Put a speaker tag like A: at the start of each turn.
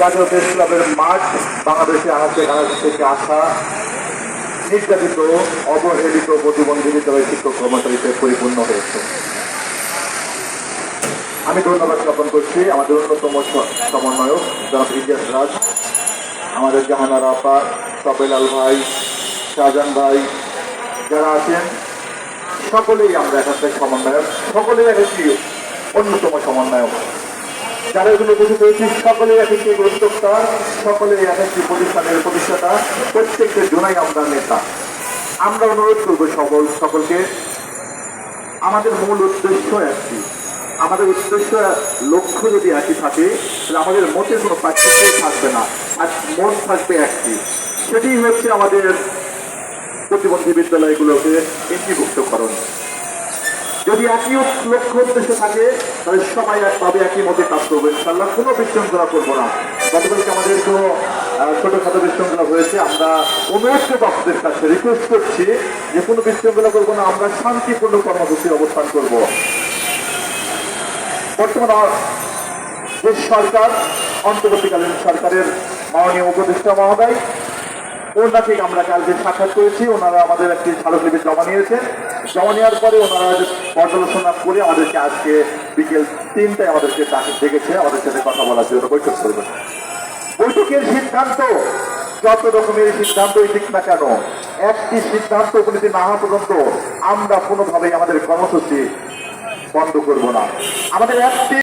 A: জাতীয় প্রেস ক্লাবের মাঠ বাংলাদেশে আনাচে কানাচে থেকে আসা নির্যাতিত অবহেলিত প্রতিবন্ধী বিদ্যালয়ের শিক্ষক কর্মচারীতে পরিপূর্ণ হয়েছে। আমি ধন্যবাদ জ্ঞাপন করছি আমাদের অন্যতম সমন্বয়ক জনাব ইলিয়াস রাজ, আমাদের জাহানারা আপা, সফেলাল ভাই, শাহজাহান ভাই যারা আছেন সকলেই আমরা একটা সমন্বয়ক, সকলেই একটি অন্যতম সমন্বয়ক। যারা এগুলো উপস্থিত হয়েছি সকলেই এক একটি উদ্যোক্তা, সকলেই এক একটি প্রতিষ্ঠানের প্রতিষ্ঠাতা, প্রত্যেকের জন্যই আমরা নেতা। আমরা অনুরোধ করবো সকলকে, আমাদের মূল উদ্দেশ্য একটি, আমাদের উদ্দেশ্য লক্ষ্য যদি একই থাকে তাহলে আমাদের মতে কোনো পার্থক্য থাকবে না, আর মন থাকবে একটি, সেটি হচ্ছে আমাদের প্রতিবন্ধী বিদ্যালয়গুলোকে একীভূতকরণ। যদি একই লক্ষ্য উদ্দেশ্য থাকে তাহলে সবাই একভাবে একই মতে কাজ করবো, ইনশাআল্লাহ কোনো বিশৃঙ্খলা করবো না। গতকালকে আমাদের কোনো ছোটখাটো বিশৃঙ্খলা হয়েছে, আমরা অনুরোধ আপনাদের কাছে রিকোয়েস্ট করছি যে কোনো বিশৃঙ্খলা করবো না, আমরা শান্তিপূর্ণ কর্মসূচি অবস্থান করব। বর্তমান দেশ সরকার, অন্তর্বর্তীকালীন সরকারের মাননীয় উপদেষ্টা মহোদয়, ওনাকে আমরা কালকে সাক্ষাৎ করেছি। ওনারা আমাদের একটি স্মারকলিপি জমা নিয়েছেন, জমা নেওয়ার পরে ওনারা পর্যালোচনা করে আমাদেরকে আজকে বিকেল 3টায় আমাদেরকে ডেকেছে আমাদের সাথে কথা বলার জন্য বৈঠক করবেন। বৈঠকের সিদ্ধান্ত যত রকমের সিদ্ধান্তই ঠিক না কেন, একটি সিদ্ধান্ত উপনীত না হওয়া পর্যন্ত আমরা কোনোভাবেই আমাদের কর্মসূচি বন্ধ করব না। আমাদের একটি